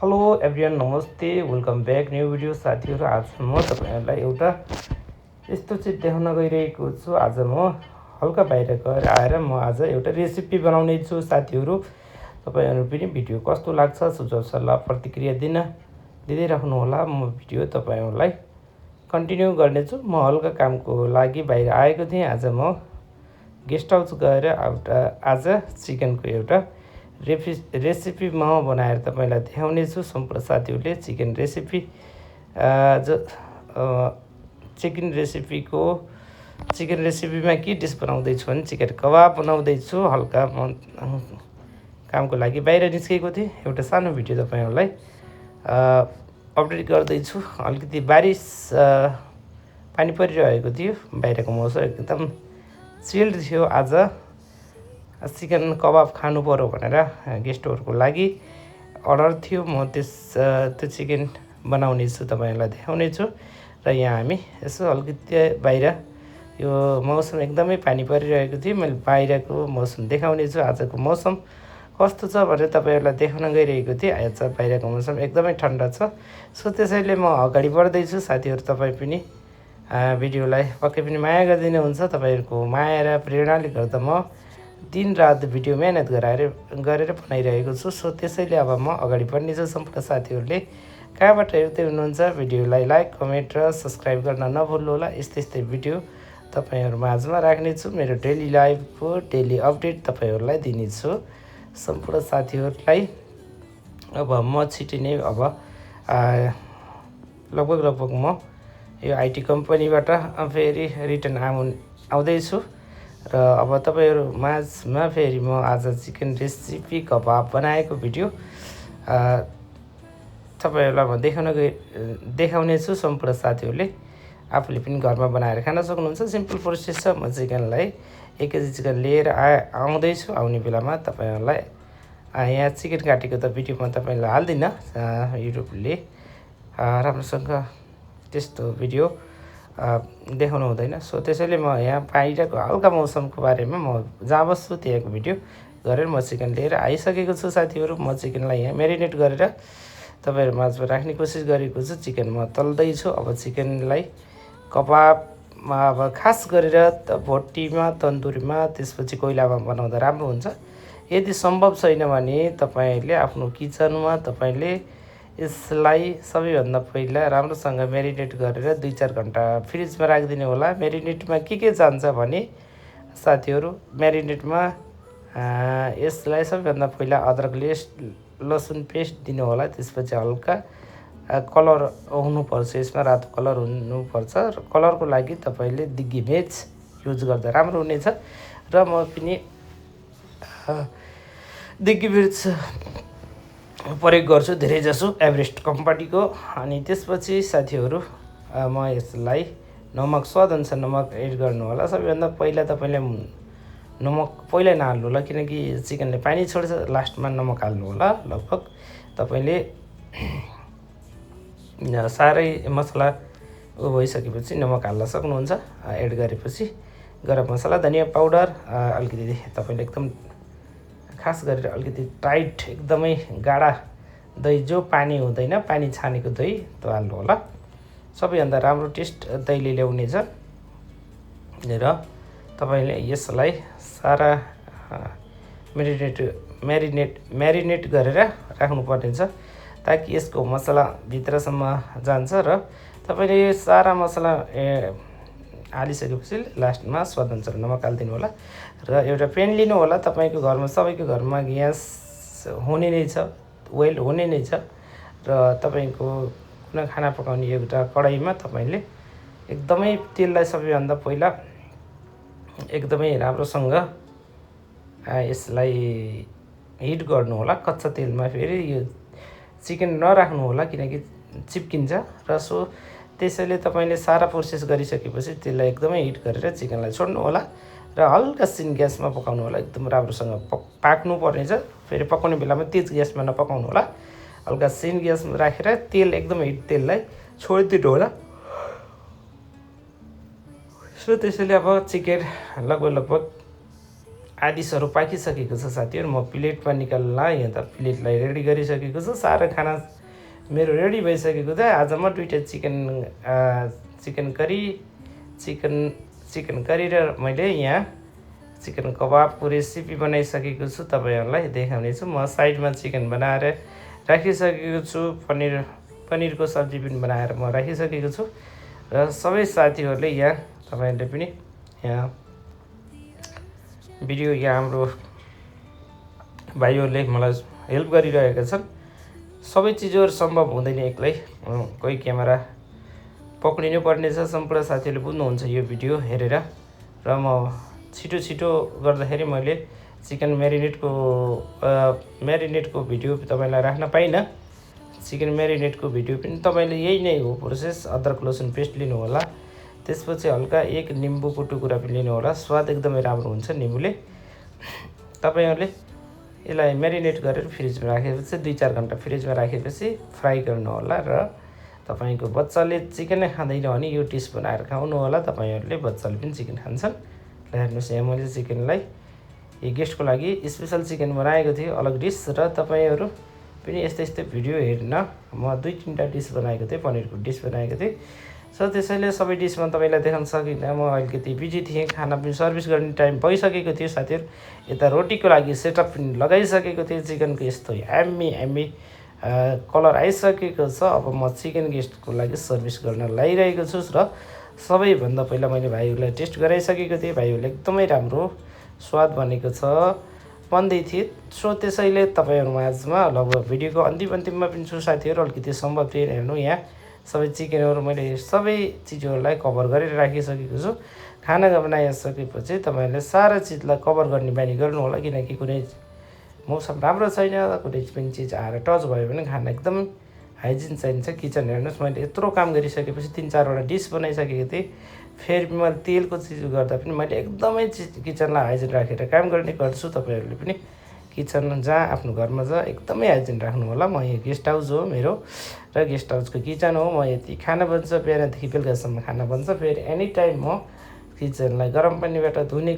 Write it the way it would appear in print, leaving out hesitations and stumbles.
Hello everyone नमस्ते welcome back new video साथीहरू। आज म तपाईँहरूलाई एउटा यस्तो चिज देखाउन गइरहेको छु। आज म हल्का बाहिर गएर आएर म आज एउटा रेसिपी बनाउने छु साथीहरू। तपाईँहरू पनि भिडियो कस्तो लाग्छ सुझाव सल्लाह प्रतिक्रिया दिँदै राख्नुहोला। म भिडियो तपाईँहरूलाई कन्टिन्यू गर्नेछु। म हल्का कामको लागि बाहिर आएको थिएँ। आज म गेस्ट हाउस गएर आज चिकनको एउटा रेसिपी म बनाएर तपाईँलाई देखाउने छु। सम्पूर्ण साथीहरूले चिकन रेसिपीमा के डिस बनाउँदैछु भने चिकन कबाब बनाउँदैछु। हल्का म कामको लागि बाहिर निस्केको थिएँ। एउटा सानो भिडियो तपाईँहरूलाई अपडेट गर्दैछु। अलिकति बारिस पानी परिरहेको थियो। बाहिरको मौसम एकदम चिल्ड थियो। आज चिकन कबाब खानु पर्यो भनेर गेस्टहरूको लागि अर्डर थियो। म त्यो चिकन बनाउने छु, तपाईँहरूलाई देखाउने छु। र यहाँ हामी यसो अलिकति बाहिर यो मौसम एकदमै पानी परिरहेको थियो। मैले बाहिरको मौसम देखाउने छु। आजको मौसम कस्तो छ भनेर तपाईँहरूलाई देखाउन गइरहेको थिएँ। आज बाहिरको मौसम एकदमै ठन्डा छ। सो त्यसैले म अगाडि बढ्दैछु। साथीहरू तपाईँ पनि भिडियोलाई पक्कै पनि माया गरिदिनुहुन्छ। तपाईँहरूको माया र प्रेरणाले गर्दा म दिन रात भिडियो मेहनत गरेर बनाइरहेको छु। सो त्यसैले अब म अगाडि बढ्ने छु। सम्पूर्ण साथीहरूले कहाँबाट हेर्दै हुनुहुन्छ भिडियोलाई लाइक कमेन्ट र सब्सक्राइब गर्न नभुल्नुहोला। यस्तै भिडियो तपाईँहरू माझमा राख्नेछु। मेरो डेली लाइफको डेली अपडेट तपाईँहरूलाई दिनेछु। सम्पूर्ण साथीहरूलाई अब म छिटै नै अब लगभग म यो आइटी कम्पनीबाट फेरि रिटर्न आउँदैछु। र अब तपाईँहरू माझमा फेरि म आज चिकन रेसिपी कबाब बनाएको भिडियो तपाईँहरूलाई म देखाउने छु। सम्पूर्ण साथीहरूले आफूले पनि घरमा बनाएर खान सक्नुहुन्छ। सिम्पल प्रोसेस छ। म चिकनलाई 1 केजी चिकन लिएर आउँदैछु। आउने बेलामा तपाईँहरूलाई यहाँ चिकन काटेको त भिडियो म तपाईँलाई हाल्दिनँ। युट्युबले राम्रोसँग त्यस्तो भिडियो देखाउनु हुँदैन। सो त्यसैले म यहाँ बाहिरको हल्का मौसमको बारेमा म जहाँ बस्छु त्यहाँको भिडियो गरेर म चिकन लिएर आइसकेको छु साथीहरू। म चिकनलाई यहाँ मेरिनेट गरेर तपाईँहरू माझमा राख्ने कोसिस गरेको छु। चिकन म तल्दैछु। अब चिकनलाई कबाबमा अब खास गरेर भट्टीमा तन्दुरीमा त्यसपछि कोइलामा बनाउँदा राम्रो हुन्छ। यदि सम्भव छैन भने तपाईँहरूले आफ्नो किचनमा तपाईँले यसलाई सबैभन्दा पहिला राम्रोसँग मेरिनेट गरेर 2-4 घन्टा फ्रिजमा राखिदिनु होला। मेरिनेटमा के जान्छ भने साथीहरू मेरिनेटमा यसलाई सबैभन्दा पहिला अदरक लसुन पेस्ट दिनु होला। त्यसपछि हल्का कलर हुनुपर्छ। यसमा रातो कलर हुनुपर्छ। र कलरको लागि तपाईँले दिग्गी मिर्च युज गर्दा राम्रो हुनेछ। र म पनि दिग्गी मिर्च प्रयोग गर्छु धेरैजसो एभरेस्ट कम्पनीको। अनि त्यसपछि साथीहरू म यसलाई नमक स्वादअनुसार नमक एड गर्नु होला। सबैभन्दा पहिला तपाईँले नमक पहिला नहाल्नु होला, किनकि चिकनले पानी छोड्छ। लास्टमा नमक हाल्नु होला। लगभग तपाईँले साह्रै मसला भइसकेपछि नमक हाल्न सक्नुहुन्छ। एड गरेपछि गरम मसला धनियाँ पाउडर अलिकति तपाईँले एकदम खास गरेर अलिकति टाइट एकदमै गाढा दही, जो पानी हुँदैन, पानी छानेको दही त्यो हाल्नु होला। सबैभन्दा राम्रो टेस्ट दहीले ल्याउनेछ। र तपाईँले यसलाई सारा म्यारिनेट गरेर राख्नुपर्ने छ, ताकि यसको मसला भित्रसम्म जान्छ। र तपाईँले सारा मसला हालिसकेपछि लास्टमा स्वादअनुसार नमक हालिदिनु होला। र एउटा पेन लिनु होला। तपाईँको घरमा सबैको घरमा ग्यास हुने नै छ, ओइल हुने नै छ। र तपाईँको कुनै खाना पकाउने एउटा कडाईमा तपाईँले एकदमै तेललाई सबैभन्दा पहिला एकदमै राम्रोसँग यसलाई हिट गर्नु होला। कच्चा तेलमा फेरि यो चिकन नराख्नु होला, किनकि चिप्किन्छ। र सो त्यसैले तपाईँले सारा प्रोसेस गरिसकेपछि त्यसलाई एकदमै हिट गरेर चिकनलाई छोड्नु होला। र हल्का सिन ग्यासमा पकाउनु होला। एकदम राम्रोसँग पाक्नु पर्नेछ। फेरि पकाउने बेलामा तेज ग्यासमा नपकाउनु होला। हल्का सिन ग्यासमा राखेर तेल एकदम हिट तेललाई छोडिदिनु होला। सो त्यसैले अब चिकन लगभग आदिसहरू पाकिसकेको छ साथीहरू। म प्लेटमा निकाल्न यहाँ त प्लेटलाई रेडी गरिसकेको छु। सारा खाना मेरो रेडी भइसकेको छ। आज म 2टा चिकन करी र मैले यहाँ चिकन कबाबको रेसिपी बनाइसकेको छु, तपाईँहरूलाई देखाउने छु। म साइडमा चिकन बनाएर राखिसकेको छु, पनिरको सब्जी पनि बनाएर म राखिसकेको छु। र सबै साथीहरूले यहाँ तपाईँहरूले पनि यहाँ भिडियो यहाँ हाम्रो भाइहरूले मलाई हेल्प गरिरहेका छन्। सबै चिजहरू सम्भव हुँदैन एक्लै, कोही क्यामेरा पक्रिनु पर्नेछ। सम्पूर्ण साथीहरूले बुझ्नुहुन्छ यो भिडियो हेरेर। र म छिटो गर्दाखेरि मैले चिकन म्यारिनेटको भिडियो तपाईँलाई राख्न पाइनँ। चिकन म्यारिनेटको भिडियो पनि तपाईँले यही नै हो प्रोसेस। अदरक लसुन पेस्ट लिनु होला, त्यसपछि हल्का 1 निम्बुको टुक्रा पनि लिनु होला। स्वाद एकदमै राम्रो हुन्छ निम्बुले। तपाईँहरूले यसलाई म्यारिनेट गरेर फ्रिजमा राखेपछि 2-4 घन्टा फ्रिजमा राखेपछि फ्राई गर्नु होला। र तपाईँको बच्चाले चिकनै खाँदैन भने यो डिस बनाएर खाउनु होला। तपाईँहरूले बच्चाले पनि चिकन खान्छन्। ल हेर्नुहोस्, यहाँ मैले चिकनलाई यो गेस्टको लागि स्पेसल चिकन बनाएको थिएँ, अलग डिस। र तपाईँहरू पनि यस्तै भिडियो हेर्न म 2-3टा डिस बनाएको थिएँ, पनिरको डिस बनाएको थिएँ। सो त्यसैले सबै डिसमा तपाईँलाई देखाउन सकिनँ। म अलिकति बिजी थिएँ, खाना पनि सर्भिस गर्ने टाइम भइसकेको थियो साथीहरू। यता रोटीको लागि सेटअप पनि लगाइसकेको थिएँ। चिकनको यस्तो एम्मी कलर आइसकेको छ। अब म चिकन गेस्टको लागि सर्भिस गर्न लागिरहेको छु। र सबैभन्दा पहिला मैले भाइहरूलाई टेस्ट गराइसकेको थिएँ। भाइहरूले एकदमै राम्रो स्वाद बनेको छ भन्दै थिए। सो त्यसैले तपाईँहरू माझमा लगभग भिडियोको अन्तिममा पनि छु साथीहरू। अलिकति सम्भव थिएन हेर्नु, यहाँ सबै चिकनहरू मैले सबै चिजहरूलाई कभर गरेर राखिसकेको छु। खाना बनाइसकेपछि तपाईँहरूले सारा चिजलाई कभर गर्ने बानी गर्नु होला, किनकि कुनै मौसम राम्रो छैन, कुनै पनि चिज आएर टच भयो भने खाना एकदम हाइजिन चाहिन्छ। किचन हेर्नुहोस्, मैले यत्रो काम गरिसकेपछि 3-4वटा डिस बनाइसकेको थिएँ। फेरि मैले तेलको चिज गर्दा पनि मैले एकदमै किचनलाई हाइजिन राखेर काम गर्ने गर्छु। तपाईँहरूले पनि किचन जहाँ आफ्नो घरमा छ एकदमै हाइजिन राख्नु होला। म यहाँ गेस्ट हाउस हो मेरो, र गेस्ट हाउसको किचन हो। म यति खाना बन्छ, बिहानदेखि बेलुकासम्म खाना बन्छ। फेरि एनी टाइम म किचनलाई गरम पानीबाट धुने